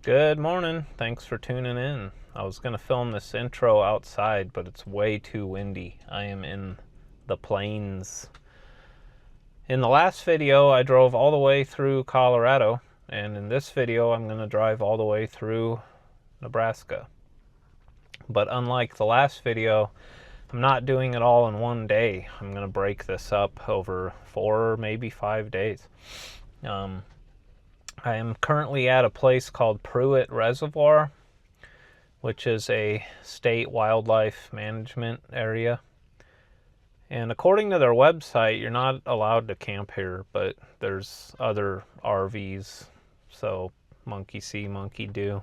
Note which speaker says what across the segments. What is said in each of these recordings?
Speaker 1: Good morning. Thanks for tuning in. I was going to film this intro outside, but it's way too windy. I am in the plains. In the last video, I drove all the way through Colorado, and in this video, I'm going to drive all the way through Nebraska. But unlike the last video, I'm not doing it all in one day. I'm going to break this up over 4 or maybe 5 days. I am currently at a place called Pruitt Reservoir, which is a state wildlife management area. And according to their website, you're not allowed to camp here, but there's other RVs, so monkey see, monkey do.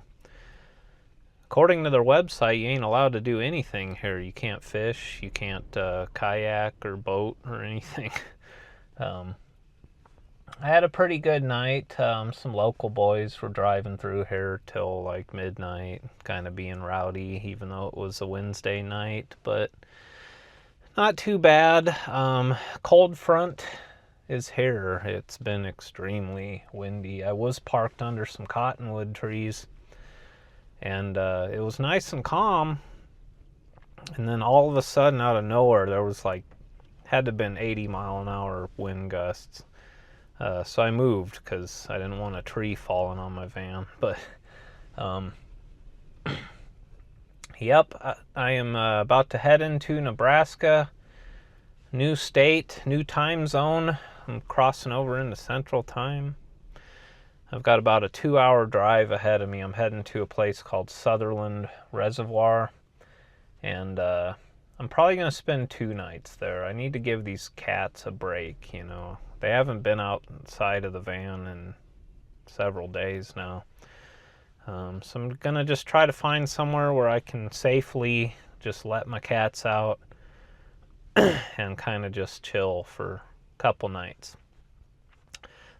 Speaker 1: According to their website, you ain't allowed to do anything here. You can't fish, you can't kayak or boat or anything. I had a pretty good night. Some local boys were driving through here till like midnight, kind of being rowdy, even though it was a Wednesday night, but not too bad. Cold front is here. It's been extremely windy. I was parked under some cottonwood trees, and it was nice and calm. And then all of a sudden, out of nowhere, there was had to have been 80-mile-an-hour wind gusts. So I moved because I didn't want a tree falling on my van. But, yep, I am about to head into Nebraska. New state, new time zone. I'm crossing over into Central Time. I've got about a 2-hour drive ahead of me. I'm heading to a place called Sutherland Reservoir. And I'm probably going to spend 2 nights there. I need to give these cats a break, you know. They haven't been outside of the van in several days now. So I'm going to just try to find somewhere where I can safely just let my cats out and kind of just chill for a couple nights.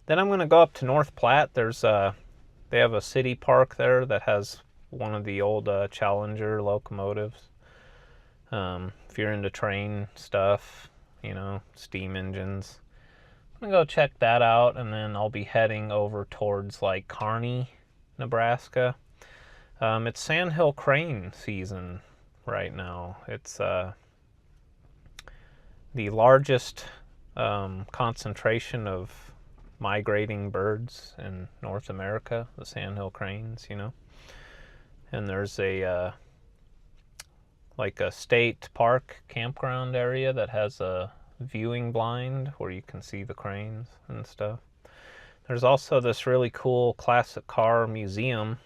Speaker 1: Then I'm going to go up to North Platte. They have a city park there that has one of the old Challenger locomotives. If you're into train stuff, you know, steam engines. I'm going to go check that out, and then I'll be heading over towards Kearney, Nebraska. It's sandhill crane season right now. It's the largest concentration of migrating birds in North America, the sandhill cranes, you know. And there's a state park campground area that has a viewing blind where you can see the cranes and stuff. There's also this really cool classic car museum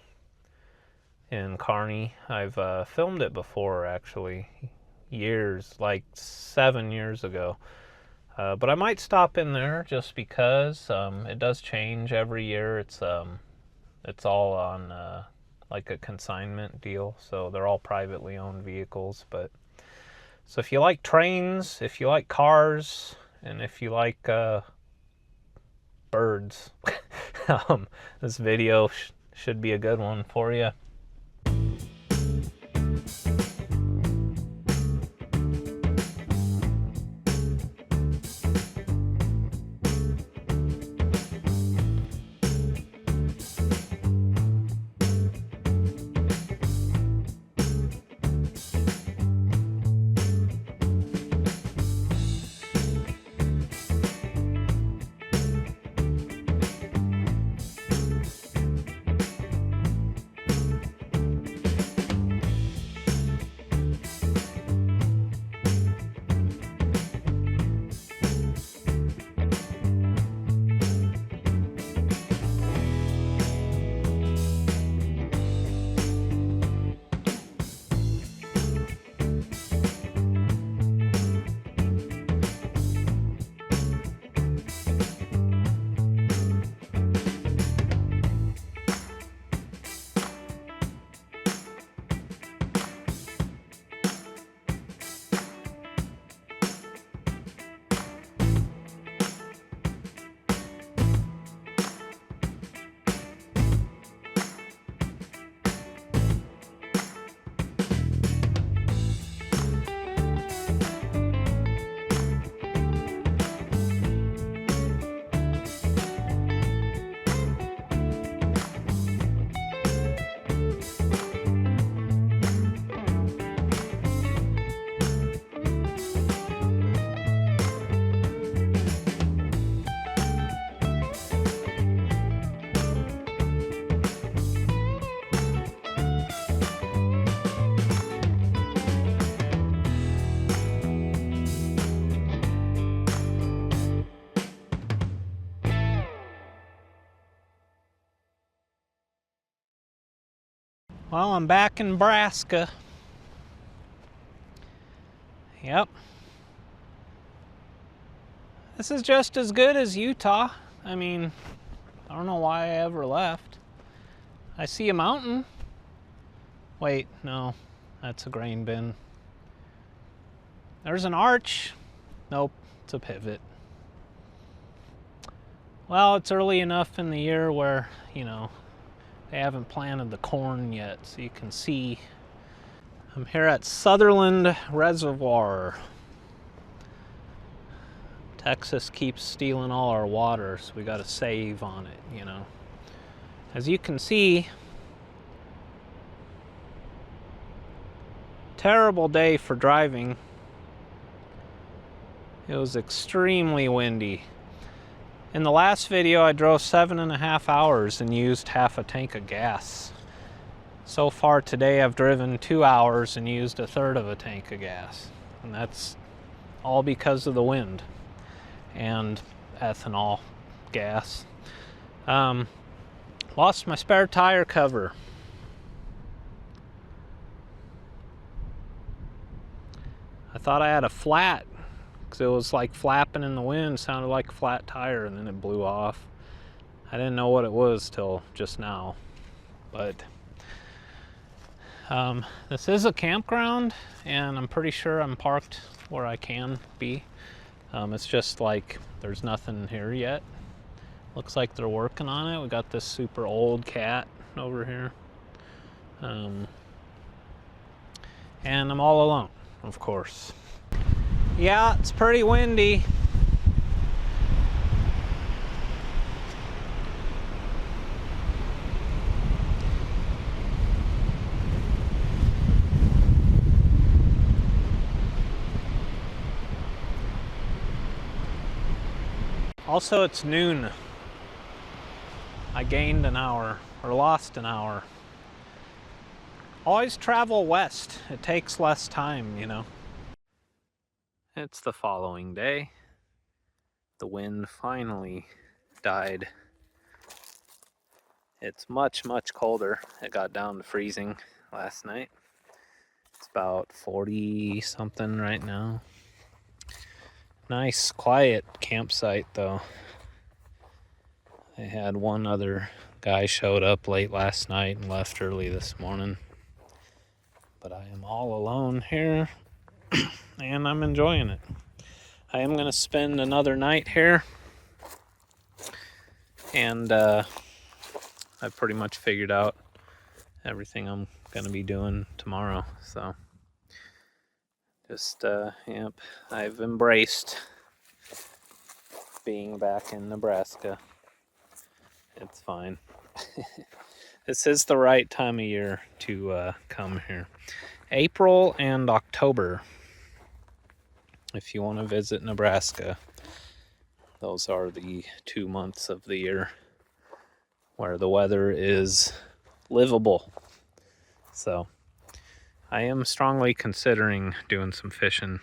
Speaker 1: in Kearney. I've filmed it before, actually, years, 7 years ago. But I might stop in there just because it does change every year. It's all on a consignment deal, so they're all privately owned vehicles. But so if you like trains, if you like cars, and if you like birds, this video should be a good one for you. Well, I'm back in Nebraska. Yep. This is just as good as Utah. I mean, I don't know why I ever left. I see a mountain. Wait, no, that's a grain bin. There's an arch. Nope, it's a pivot. Well, it's early enough in the year where, you know, they haven't planted the corn yet, so you can see. I'm here at Sutherland Reservoir. Texas keeps stealing all our water, so we got to save on it, you know. As you can see, terrible day for driving. It was extremely windy. In the last video, I drove 7.5 hours and used half a tank of gas. So far today, I've driven 2 hours and used a third of a tank of gas. And that's all because of the wind and ethanol gas. Lost my spare tire cover. I thought I had a flat because it was like flapping in the wind, sounded like a flat tire, and then it blew off. I didn't know what it was till just now. But this is a campground, and I'm pretty sure I'm parked where I can be. It's just like there's nothing here yet. Looks like they're working on it. We got this super old cat over here. And I'm all alone, of course. Yeah, it's pretty windy. Also, it's noon. I gained an hour, or lost an hour. Always travel west. It takes less time, you know. It's the following day. The wind finally died. It's much, much colder. It got down to freezing last night. It's about 40 something right now. Nice, quiet campsite though. I had one other guy showed up late last night and left early this morning. But I am all alone here and I'm enjoying it. I am going to spend another night here. And I've pretty much figured out everything I'm going to be doing tomorrow. So just, yep, I've embraced being back in Nebraska. It's fine. This is the right time of year to come here. April and October, if you want to visit Nebraska. Those are the 2 months of the year where the weather is livable. So I am strongly considering doing some fishing.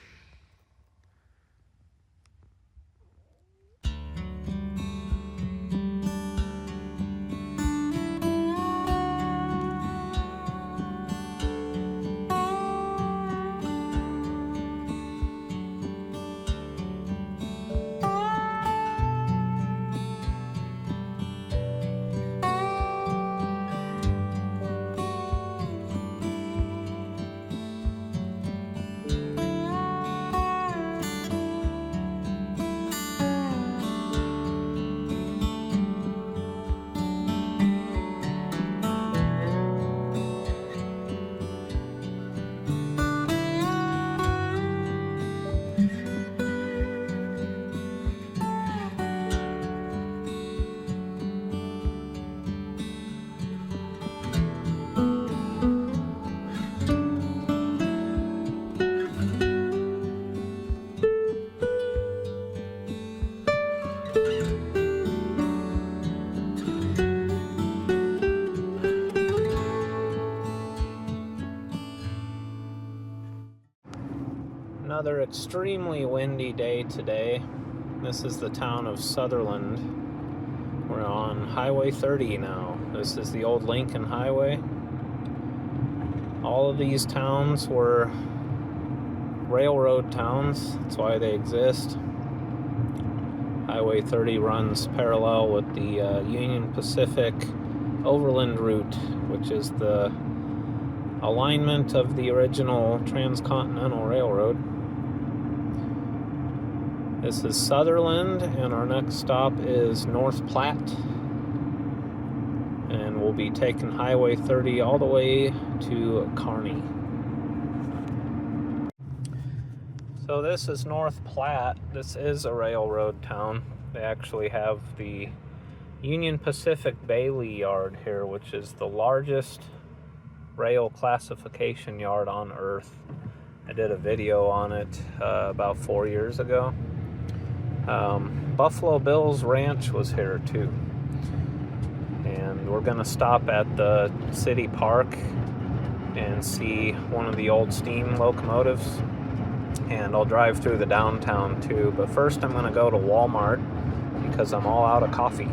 Speaker 1: Another extremely windy day today. This is the town of Sutherland. We're on Highway 30 now. This is the old Lincoln Highway. All of these towns were railroad towns. That's why they exist. Highway 30 runs parallel with the Union Pacific Overland Route, which is the alignment of the original Transcontinental Railroad. This is Sutherland, and our next stop is North Platte. And we'll be taking Highway 30 all the way to Kearney. So this is North Platte. This is a railroad town. They actually have the Union Pacific Bailey Yard here, which is the largest rail classification yard on Earth. I did a video on it about 4 years ago. Buffalo Bill's Ranch was here too. And we're gonna stop at the city park and see one of the old steam locomotives. And I'll drive through the downtown too. But first I'm gonna go to Walmart because I'm all out of coffee.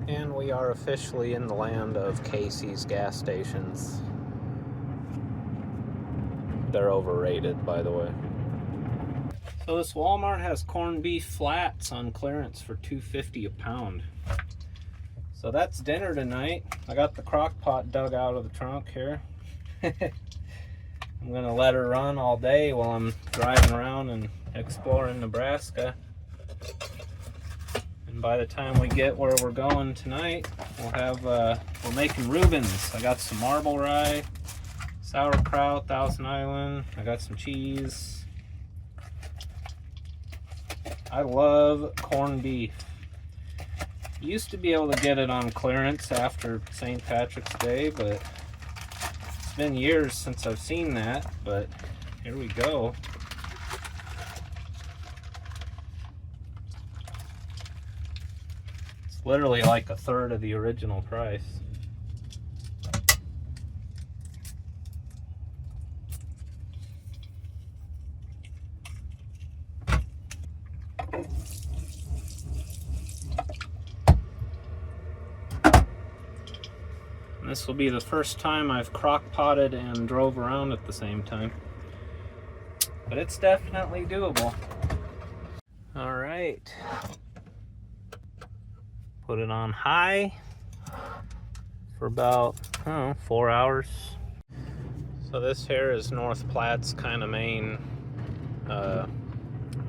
Speaker 1: And we are officially in the land of Casey's gas stations. They're overrated, by the way. So this Walmart has corned beef flats on clearance for $2.50 a pound. So that's dinner tonight. I got the crock pot dug out of the trunk here. I'm gonna let her run all day while I'm driving around and exploring Nebraska. And by the time we get where we're going tonight, we'll have, we're making Reubens. I got some marble rye, sauerkraut, Thousand Island. I got some cheese. I love corned beef. Used to be able to get it on clearance after St. Patrick's Day, but it's been years since I've seen that, but here we go. It's literally like a third of the original price. This will be the first time I've crock-potted and drove around at the same time. But it's definitely doable. All right. Put it on high for about, 4 hours. So this here is North Platte's kind of main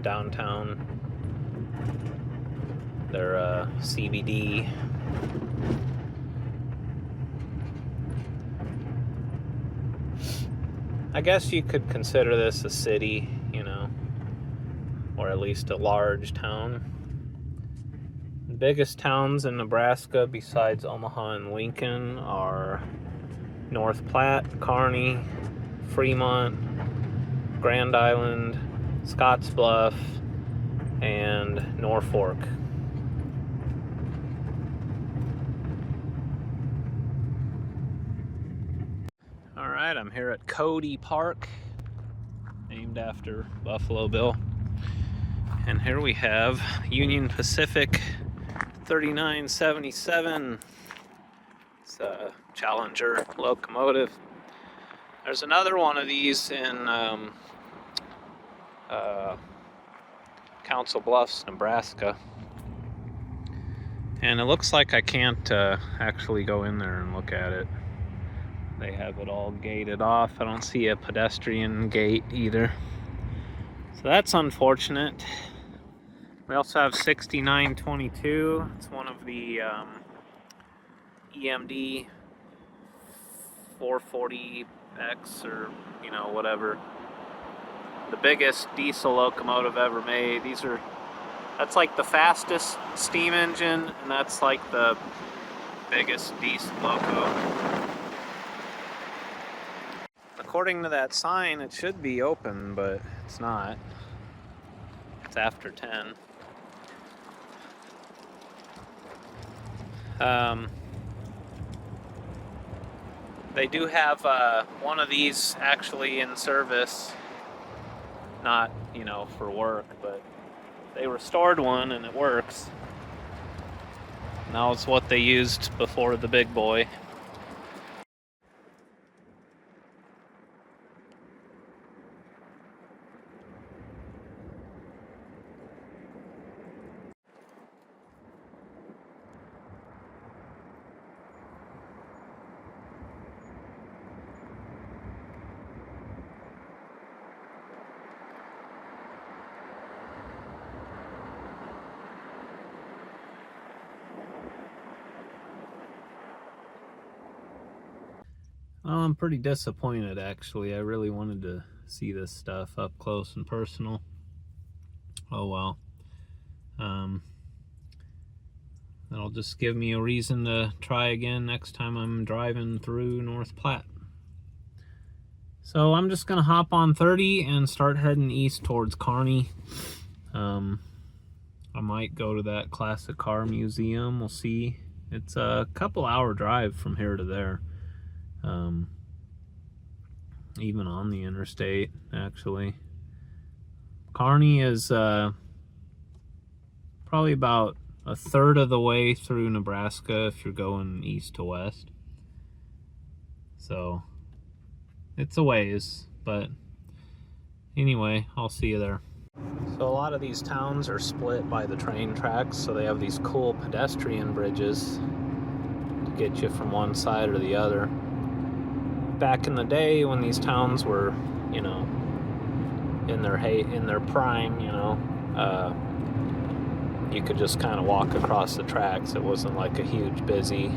Speaker 1: downtown. Their CBD. I guess you could consider this a city, you know, or at least a large town. The biggest towns in Nebraska besides Omaha and Lincoln are North Platte, Kearney, Fremont, Grand Island, Scottsbluff, and Norfolk. Alright, I'm here at Cody Park, named after Buffalo Bill. And here we have Union Pacific 3977. It's a Challenger locomotive. There's another one of these in Council Bluffs, Nebraska. And it looks like I can't actually go in there and look at it. They have it all gated off. I don't see a pedestrian gate either. So that's unfortunate. We also have 6922. It's one of the EMD 440X or, whatever. The biggest diesel locomotive ever made. That's like the fastest steam engine, and that's like the biggest diesel loco. According to that sign, it should be open, but it's not. It's after 10. They do have one of these actually in service. Not, for work, but they restored one and it works. Now it's what they used before the big boy. Well, I'm pretty disappointed, actually. I really wanted to see this stuff up close and personal. Oh well. That'll just give me a reason to try again next time I'm driving through North Platte. So I'm just gonna hop on 30 and start heading east towards Kearney. I might go to that classic car museum. We'll see. It's a couple-hour drive from here to there. Even on the interstate, actually. Kearney is probably about a third of the way through Nebraska if you're going east to west. So it's a ways, but anyway, I'll see you there. So a lot of these towns are split by the train tracks, so they have these cool pedestrian bridges to get you from one side or the other. Back in the day when these towns were, you know, in their prime, you know, you could just kind of walk across the tracks. It wasn't like a huge busy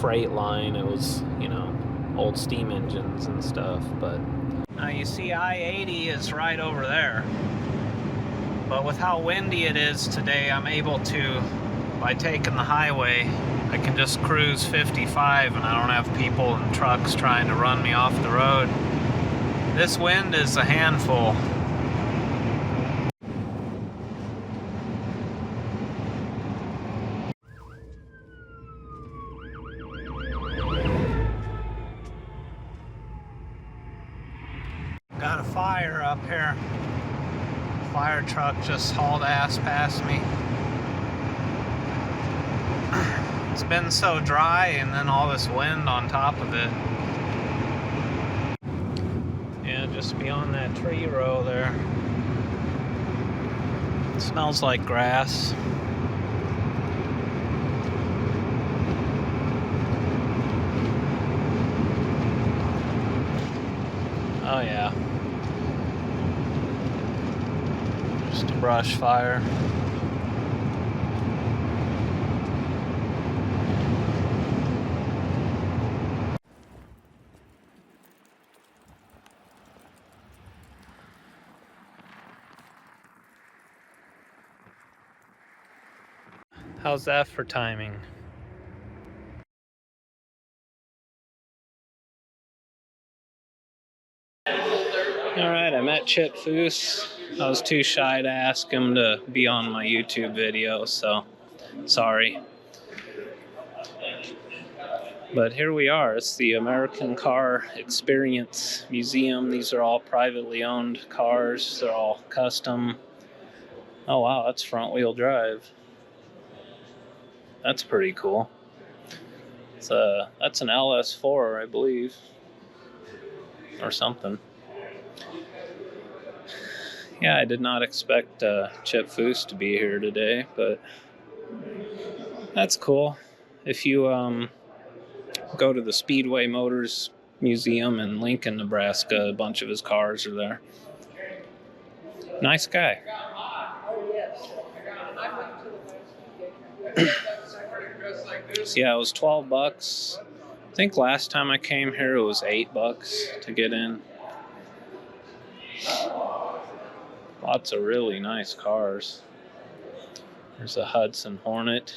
Speaker 1: freight line. It was, you know, old steam engines and stuff. But now you see I-80 is right over there. But with how windy it is today, I'm able to, by taking the highway, I can just cruise 55 and I don't have people and trucks trying to run me off the road. This wind is a handful. Got a fire up here. Fire truck just hauled ass past me. It's been so dry and then all this wind on top of it. Yeah, just beyond that tree row there. It smells like grass. Oh yeah. Just a brush fire. How's that for timing? Alright, I met Chip Foose. I was too shy to ask him to be on my YouTube video, so sorry. But here we are. It's the American Car Experience Museum. These are all privately owned cars. They're all custom. Oh wow, that's front-wheel drive. That's pretty cool. That's an LS4, I believe. Or something. Yeah, I did not expect Chip Foose to be here today, but that's cool. If you go to the Speedway Motors Museum in Lincoln, Nebraska, a bunch of his cars are there. Nice guy. So yeah, it was $12. I think last time I came here it was $8 to get in. Lots of really nice cars. There's a Hudson Hornet.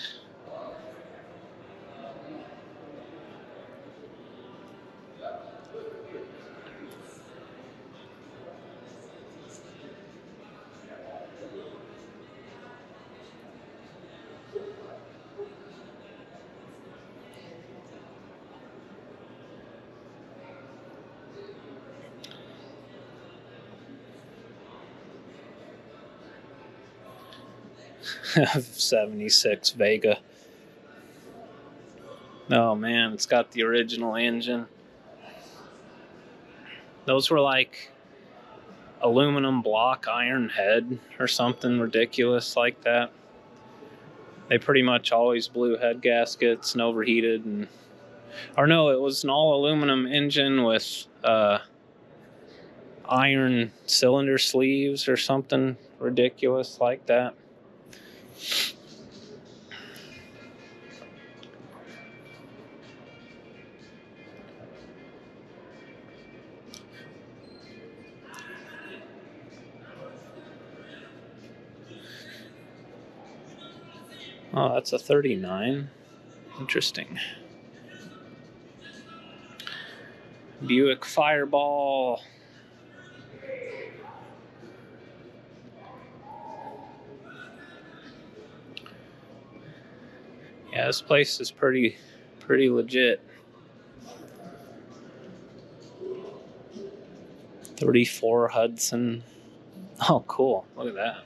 Speaker 1: '76 Vega. Oh man, it's got the original engine. Those were like aluminum block iron head or something ridiculous like that. They pretty much always blew head gaskets and overheated, and or no, it was an all aluminum engine with iron cylinder sleeves or something ridiculous like that. Oh, that's a 39. Interesting. Buick Fireball. Yeah, this place is pretty legit. 34 Hudson. Oh, cool. Look at that.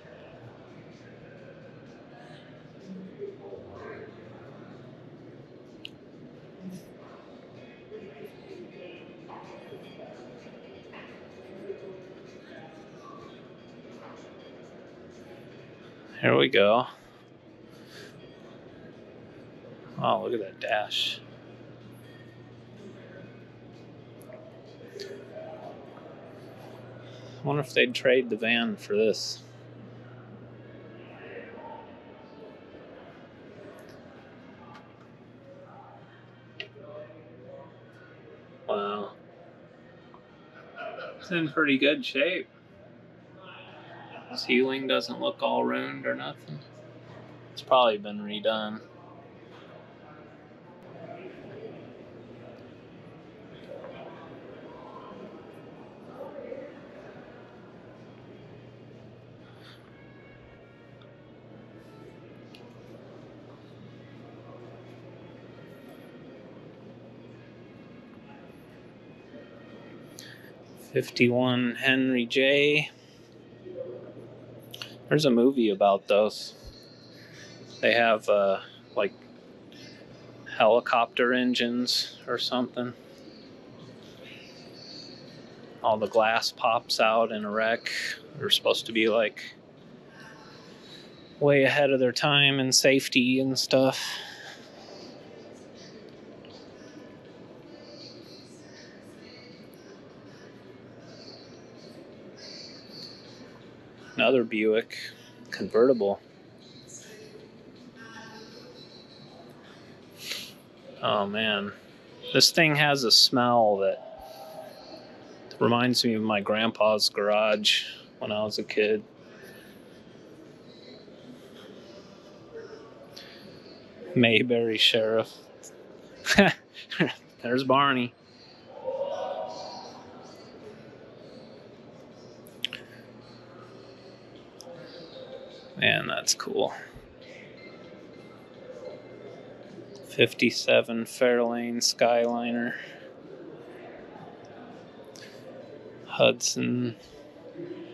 Speaker 1: Here we go. Oh, look at that dash. I wonder if they'd trade the van for this. Wow. It's in pretty good shape. Ceiling doesn't look all ruined or nothing. It's probably been redone. '51 Henry J. There's a movie about those. They have like helicopter engines or something. All the glass pops out in a wreck. They're supposed to be like way ahead of their time in safety and stuff. Another Buick convertible. Oh man, this thing has a smell that reminds me of my grandpa's garage when I was a kid. Mayberry Sheriff. There's Barney. Man, that's cool. '57 Fairlane Skyliner. Hudson.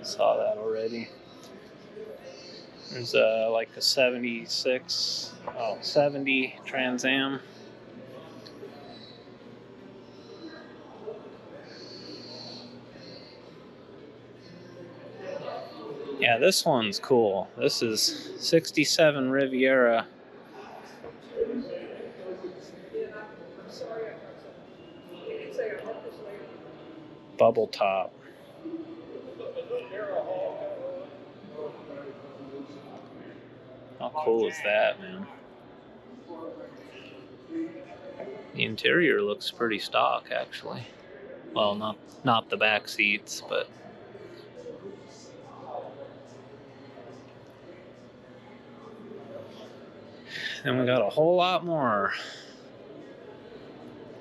Speaker 1: Saw that already. There's like a 70 Trans Am. Yeah, this one's cool. This is '67 Riviera. Bubble top. How cool is that, man? The interior looks pretty stock, actually. Well, not the back seats, but then we got a whole lot more.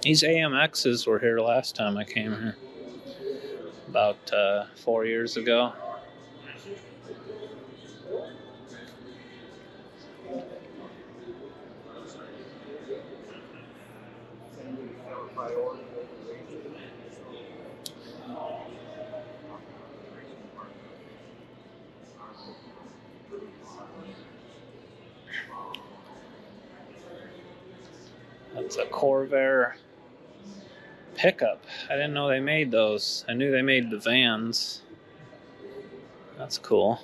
Speaker 1: These AMXs were here last time I came here, about 4 years ago. That's a Corvair pickup. I didn't know they made those. I knew they made the vans. That's cool.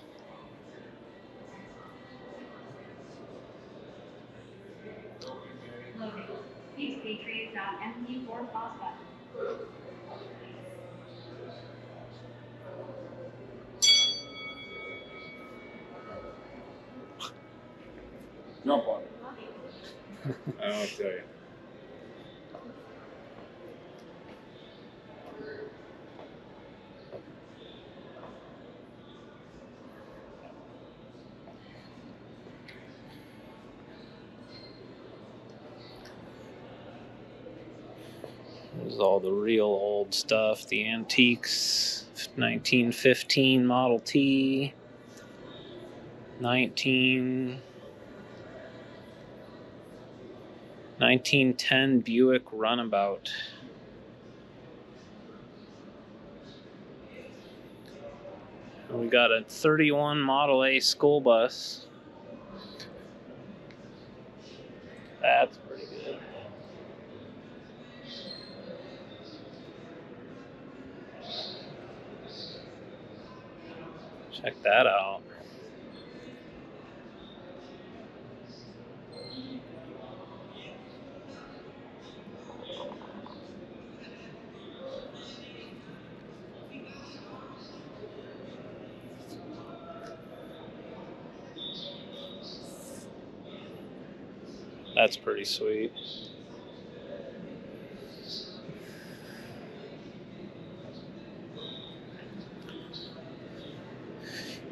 Speaker 2: No problem. I'll tell you.
Speaker 1: This is all the real old stuff. The antiques. 1915 Model T. 1910 Buick Runabout. We got a 31 Model A school bus. That's pretty good. Check that out. That's pretty sweet.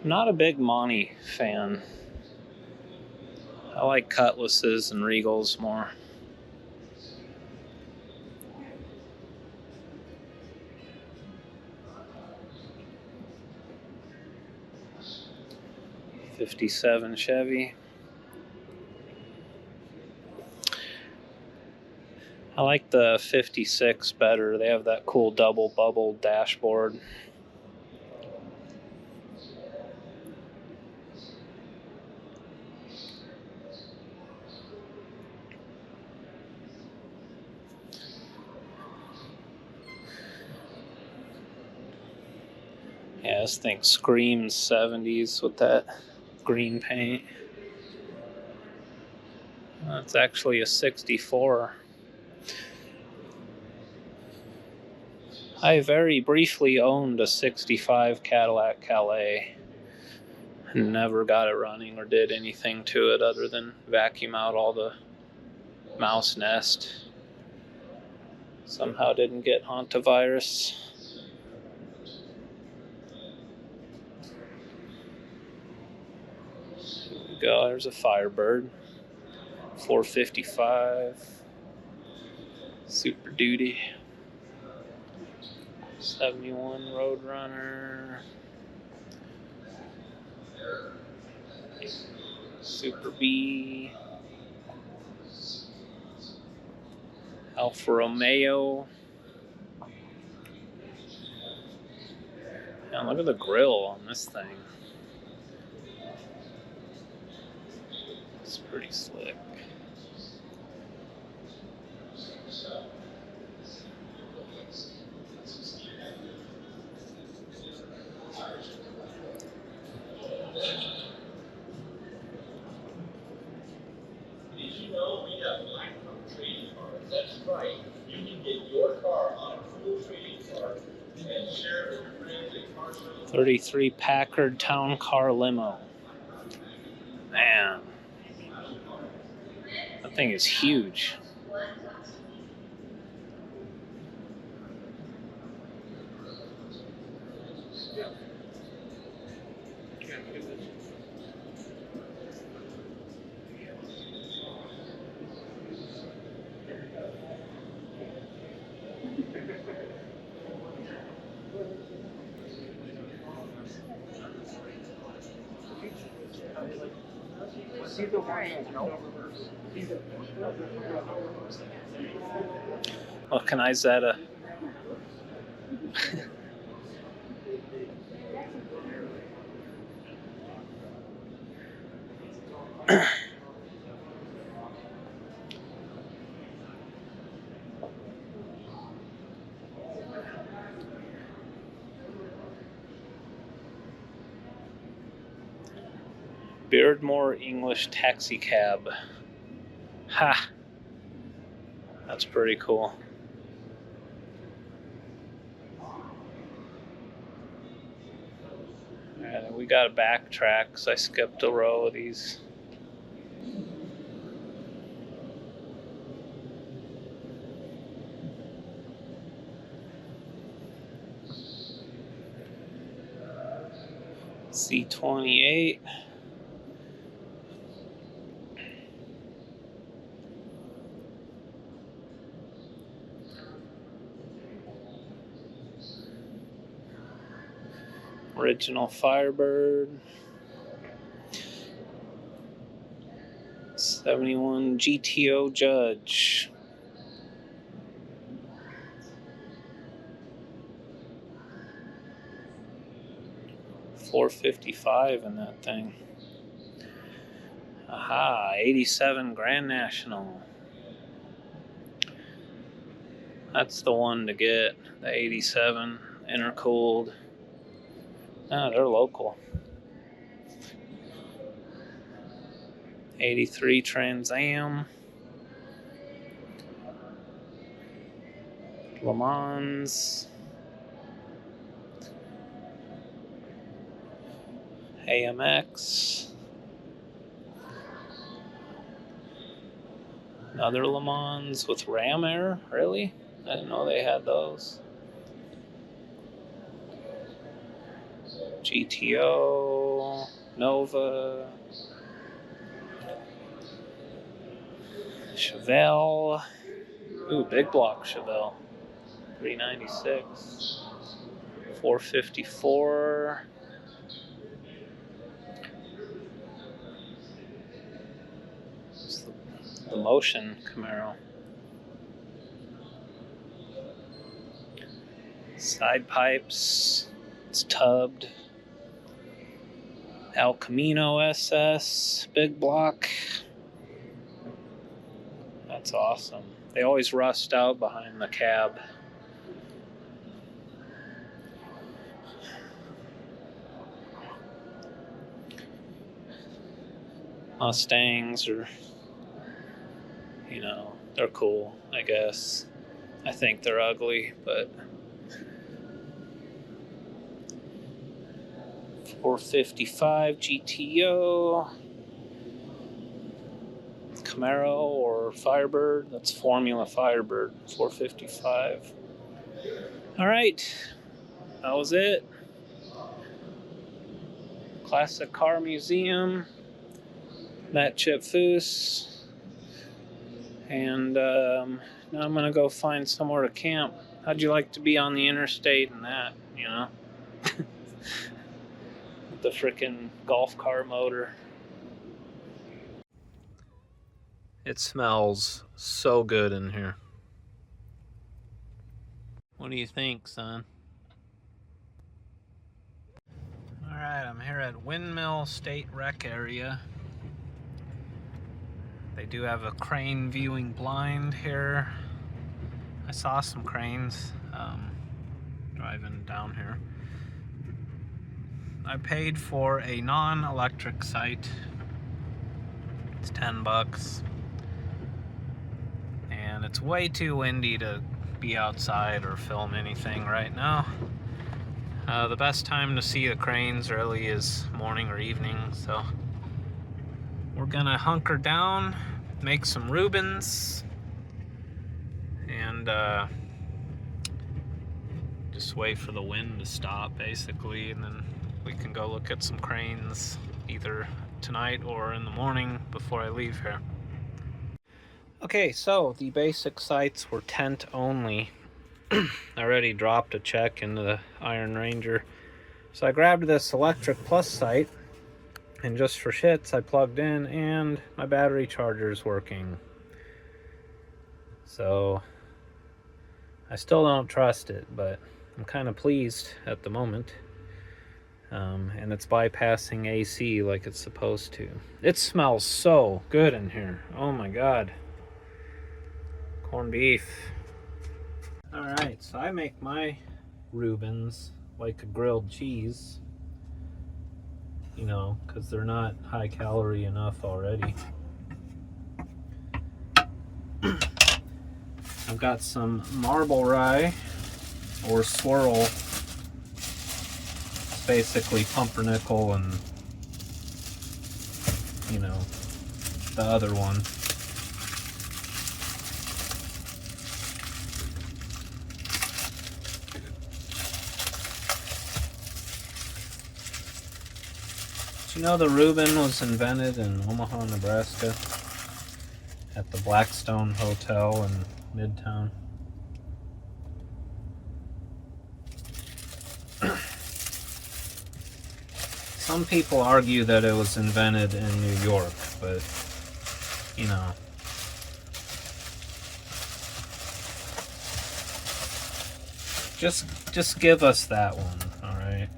Speaker 1: I'm not a big Monty fan. I like Cutlasses and Regals more. '57 Chevy. I like the 56 better. They have that cool double bubble dashboard. Yeah, this thing screams 70s with that green paint. That's actually a 64. I very briefly owned a 65 Cadillac Calais. Never got it running or did anything to it other than vacuum out all the mouse nest. Somehow didn't get hantavirus. Here we go, there's a Firebird. 455. Super Duty. 71 Roadrunner. Super B. Alfa Romeo. And look at the grill on this thing. It's pretty slick.
Speaker 2: Did you know we have Blackcom trading cards? That's right. You can get your car on a cool trading card and share it with your friends at car shows.
Speaker 1: 33 Packard Town Car Limo. Man, that thing is huge. Look, an Izetta. Beardmore English Taxi Cab. Ha! That's pretty cool. And we got to backtrack because I skipped a row of these. C28. Original Firebird. 71 GTO Judge. $455 in that thing. Aha, 87 Grand National. That's the one to get, the 87 intercooled. Ah, they're local. 83 Trans Am. Le Mans. AMX. Another Le Mans with Ram Air? Really? I didn't know they had those. GTO. Nova. Chevelle. Ooh, big block Chevelle. 396. 454. It's the Motion Camaro. Side pipes. It's tubbed. El Camino SS. Big block. That's awesome. They always rust out behind the cab. Mustangs are, they're cool, I guess. I think they're ugly, but 455 GTO. Camaro or Firebird. That's Formula Firebird, 455. All right, that was it. Classic Car Museum. Met Chip Foose. And now I'm going to go find somewhere to camp. How'd you like to be on the interstate and that, With the frickin' golf car motor. It smells so good in here. What do you think, son? Alright, I'm here at Windmill State Rec Area. They do have a crane viewing blind here. I saw some cranes driving down here. I paid for a non-electric site. It's $10. And it's way too windy to be outside or film anything right now. The best time to see the cranes really is morning or evening, so we're gonna hunker down, make some Reubens, and just wait for the wind to stop basically, and then we can go look at some cranes either tonight or in the morning before I leave here. Okay, so the basic sites were tent only. I already dropped a check into the Iron Ranger. So I grabbed this Electric Plus site, and just for shits I plugged in and my battery charger is working. So I still don't trust it, but I'm kind of pleased at the moment. And it's bypassing AC like it's supposed to. It smells so good in here. Oh my god. Corned beef. Alright, so I make my Reubens like a grilled cheese, because they're not high calorie enough already. I've got some marble rye or swirl. It's basically pumpernickel and, the other one. The Reuben was invented in Omaha, Nebraska at the Blackstone Hotel in Midtown. some people argue that it was invented in New York, but, you know. Just give us that one, alright?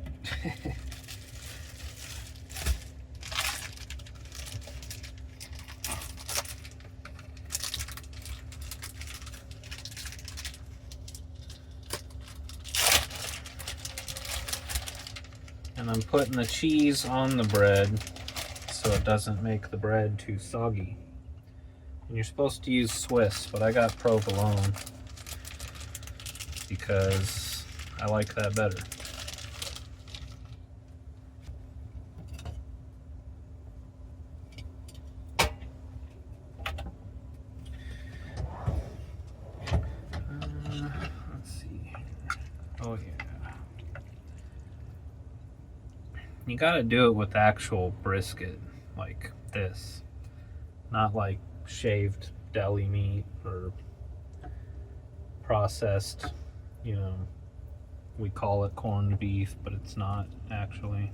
Speaker 1: And I'm putting the cheese on the bread so it doesn't make the bread too soggy. And you're supposed to use Swiss, but I got provolone because I like that better. Let's see. Oh yeah. You gotta do it with actual brisket, like this. Not like shaved deli meat or processed, you know, we call it corned beef, but it's not actually.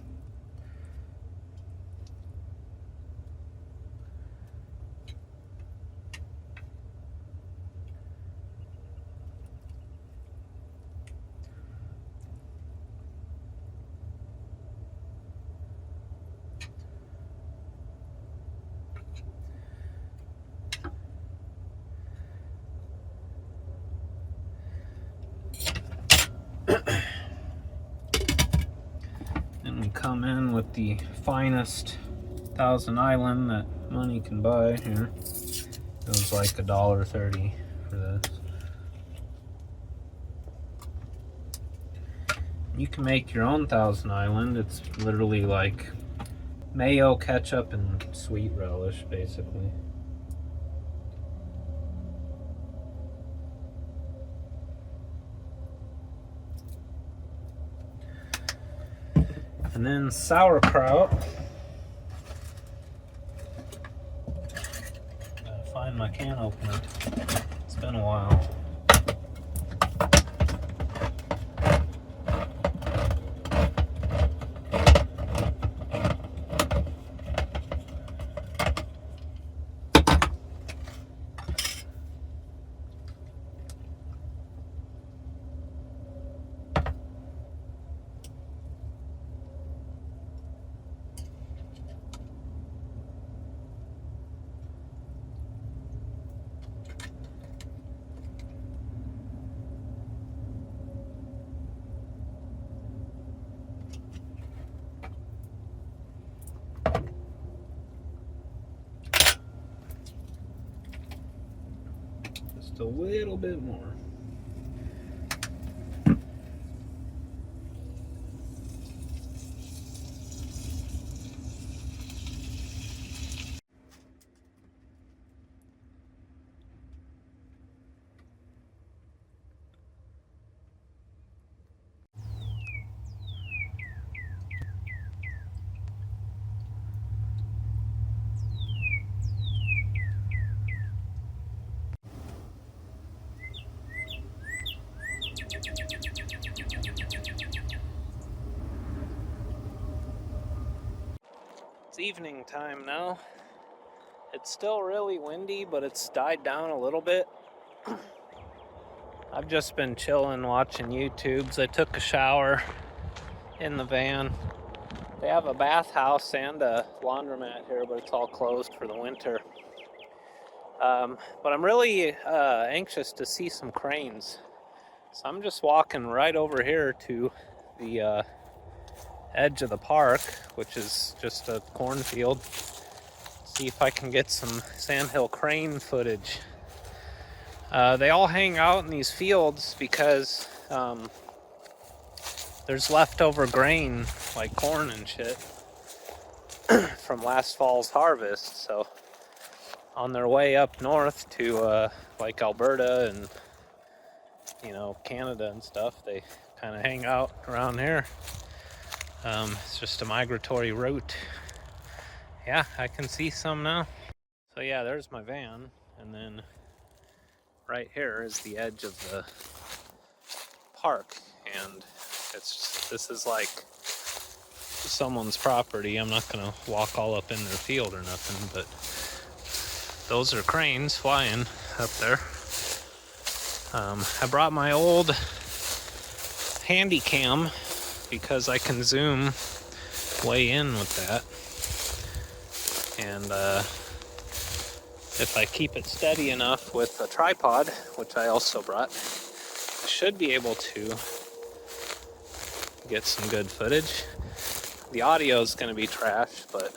Speaker 1: And we come in with the finest Thousand Island that money can buy here. It was like $1.30 for this. You can make your own Thousand Island. It's literally like mayo, ketchup, and sweet relish, basically. And then sauerkraut. Gotta find my can opener. It's been a while. Just a little bit more. It's evening time now. It's still really windy, but it's died down a little bit. I've just been chilling, watching YouTubes. I took a shower in the van. They have a bathhouse and a laundromat here, but it's all closed for the winter. But I'm really anxious to see some cranes. So I'm just walking right over here to the edge of the park, which is just a cornfield. See if I can get some sandhill crane footage. They all hang out in these fields because there's leftover grain, like corn and shit, from last fall's harvest. So on their way up north to like Alberta and, you know, Canada and stuff, they kind of hang out around here. It's just a migratory route. Yeah, I can see some now. So yeah, there's my van, and then right here is the edge of the park, and this is like someone's property. I'm not gonna walk all up in their field or nothing, but those are cranes flying up there. I brought my old handy cam because I can zoom way in with that. And if I keep it steady enough with a tripod, which I also brought, I should be able to get some good footage. The audio is going to be trash, but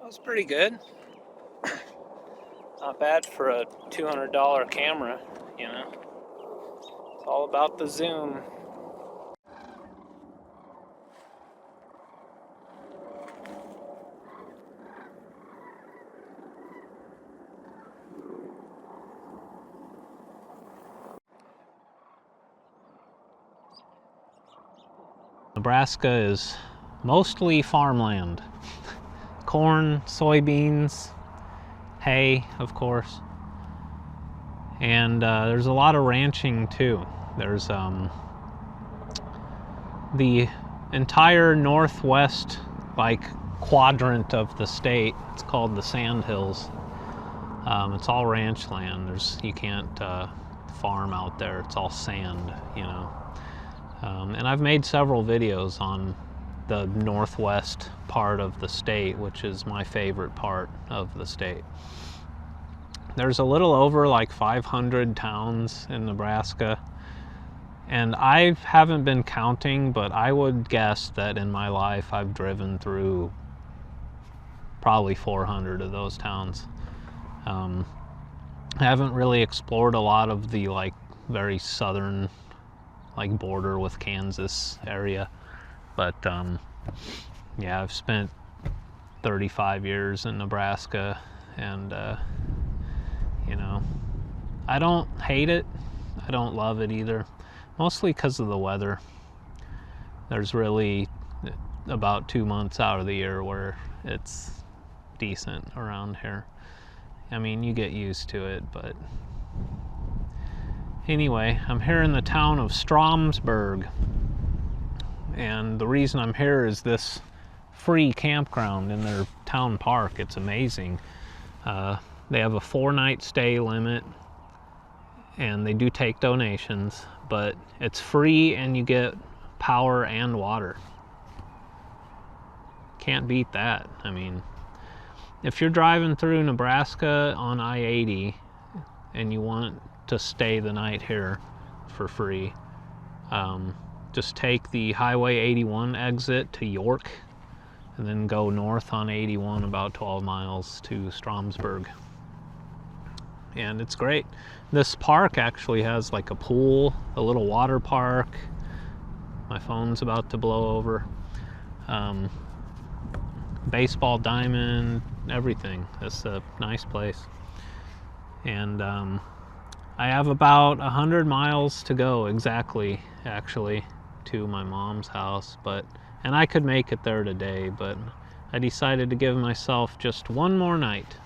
Speaker 1: that was pretty good. Not bad for a $200 camera, you know. It's all about the zoom. Nebraska is mostly farmland. Corn, soybeans, hay, of course. And there's a lot of ranching too. There's the entire northwest quadrant of the state. It's called the Sand Hills. It's all ranch land. You can't farm out there. It's all sand, you know. And I've made several videos on the northwest part of the state, which is my favorite part of the state. There's a little over 500 towns in Nebraska, and I haven't been counting, but I would guess that in my life I've driven through probably 400 of those towns. I haven't really explored a lot of the very southern border with Kansas area, but yeah, I've spent 35 years in Nebraska, and you know, I don't hate it. I don't love it either. Mostly because of the weather. There's really about 2 months out of the year where it's decent around here. I mean, you get used to it, but anyway, I'm here in the town of Stromsburg, and the reason I'm here is this free campground in their town park. It's amazing. They have a 4-night stay limit, and they do take donations, but it's free and you get power and water. Can't beat that. I mean, if you're driving through Nebraska on I-80 and you want to stay the night here for free, just take the Highway 81 exit to York and then go north on 81 about 12 miles to Stromsburg. And it's great. This park actually has like a pool, a little water park. My phone's about to blow over. Baseball diamond, everything. It's a nice place. And I have about 100 miles to go exactly, actually, to my mom's house. And I could make it there today, but I decided to give myself just one more night.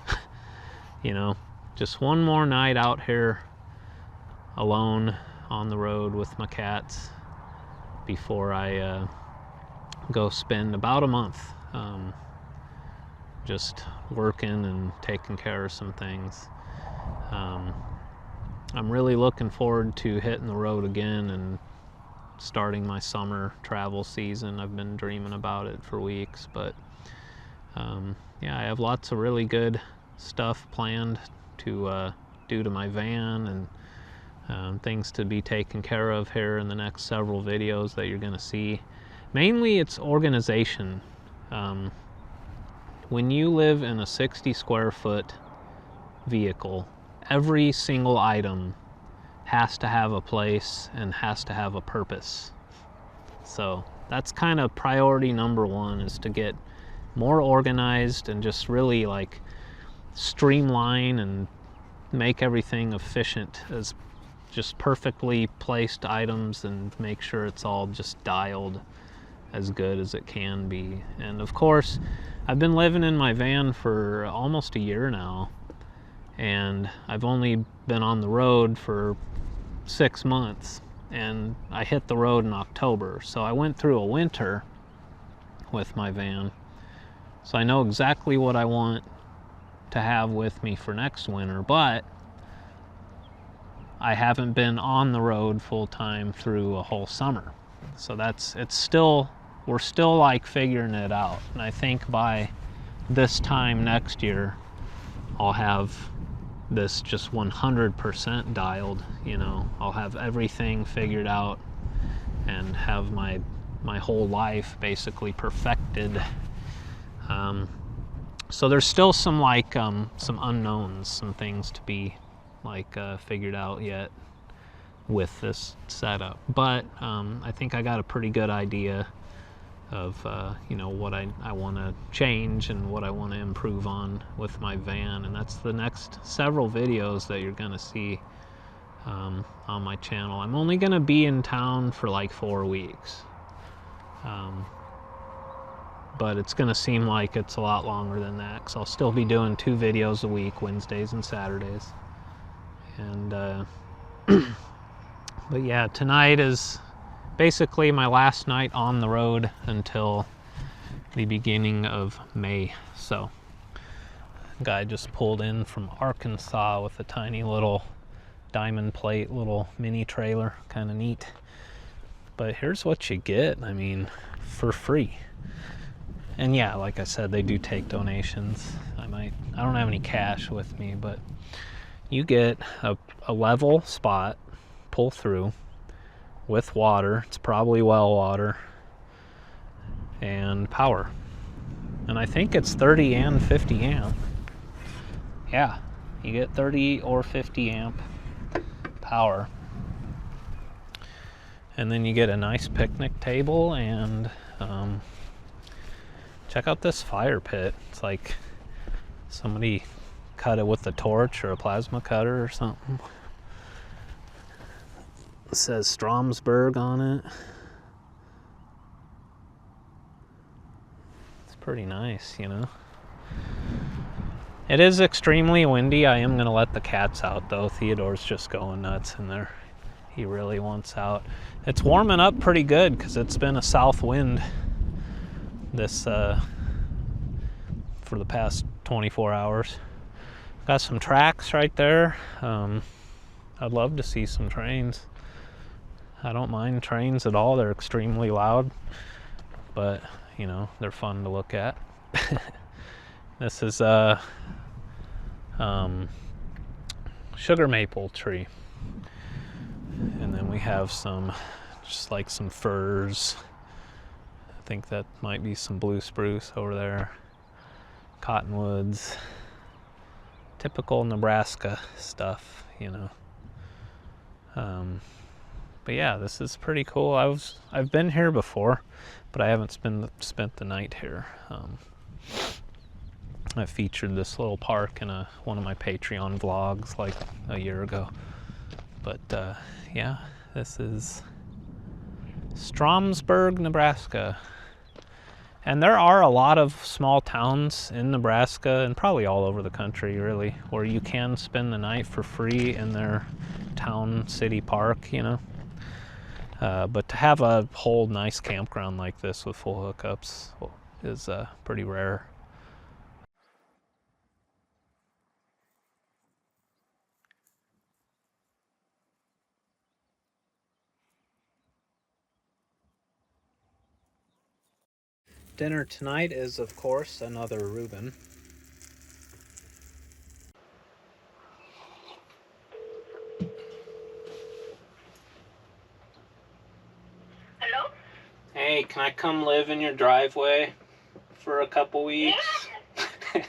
Speaker 1: You know, just one more night out here alone on the road with my cats before I go spend about a month just working and taking care of some things. I'm really looking forward to hitting the road again and starting my summer travel season. I've been dreaming about it for weeks, but yeah, I have lots of really good stuff planned to do to my van, and things to be taken care of here in the next several videos that you're going to see. Mainly it's organization. When you live in a 60 square foot vehicle, every single item has to have a place and has to have a purpose. So that's kind of priority number one, is to get more organized and just really like streamline and make everything efficient, as just perfectly placed items, and make sure it's all just dialed as good as it can be. And of course, I've been living in my van for almost a year now, and I've only been on the road for 6 months, and I hit the road in October. So I went through a winter with my van, so I know exactly what I want to have with me for next winter, but I haven't been on the road full time through a whole summer. So we're still like figuring it out. And I think by this time next year, I'll have this just 100% dialed, you know. I'll have everything figured out and have my whole life basically perfected. So there's still some like some unknowns, some things to be like figured out yet with this setup, but I think I got a pretty good idea of you know, what I want to change and what I want to improve on with my van. And that's the next several videos that you're gonna see on my channel. I'm only gonna be in town for like 4 weeks, but it's gonna seem like it's a lot longer than that, because I'll still be doing 2 videos a week, Wednesdays and Saturdays. And but yeah, tonight is basically my last night on the road until the beginning of May. So, guy just pulled in from Arkansas with a tiny little diamond plate, little mini trailer, kind of neat. But here's what you get, I mean, for free. And yeah, like I said, they do take donations. I don't have any cash with me, but you get a level spot, pull through, with water. It's probably well water, and power. And I think it's 30 and 50 amp. Yeah, you get 30 or 50 amp power. And then you get a nice picnic table, and check out this fire pit. It's like somebody cut it with a torch or a plasma cutter or something. It says Stromsburg on it. It's pretty nice, you know. It is extremely windy. I am going to let the cats out, though. Theodore's just going nuts in there. He really wants out. It's warming up pretty good because it's been a south wind this for the past 24 hours. Got some tracks right there. I'd love to see some trains. I don't mind trains at all. They're extremely loud, but you know, they're fun to look at. This is a sugar maple tree. And then we have some, just like some firs. I think that might be some blue spruce over there. Cottonwoods. Typical Nebraska stuff, you know. But yeah, this is pretty cool. I've been here before, but I haven't spent the night here. I featured this little park in one of my Patreon vlogs like a year ago. But yeah, this is Stromsburg, Nebraska. And there are a lot of small towns in Nebraska and probably all over the country, really, where you can spend the night for free in their town city park, you know. But to have a whole nice campground like this with full hookups is pretty rare. Dinner tonight is, of course, another Reuben.
Speaker 3: Hello?
Speaker 1: Hey, can I come live in your driveway for a couple weeks?
Speaker 3: Yeah.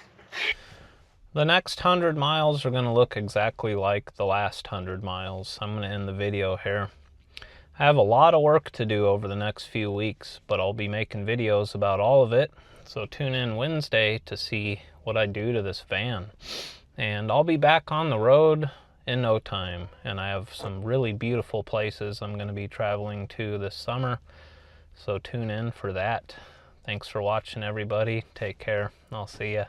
Speaker 1: The next 100 miles are going to look exactly like the last 100 miles. I'm going to end the video here. I have a lot of work to do over the next few weeks, but I'll be making videos about all of it. So tune in Wednesday to see what I do to this van. And I'll be back on the road in no time. And I have some really beautiful places I'm going to be traveling to this summer. So tune in for that. Thanks for watching, everybody. Take care. I'll see ya.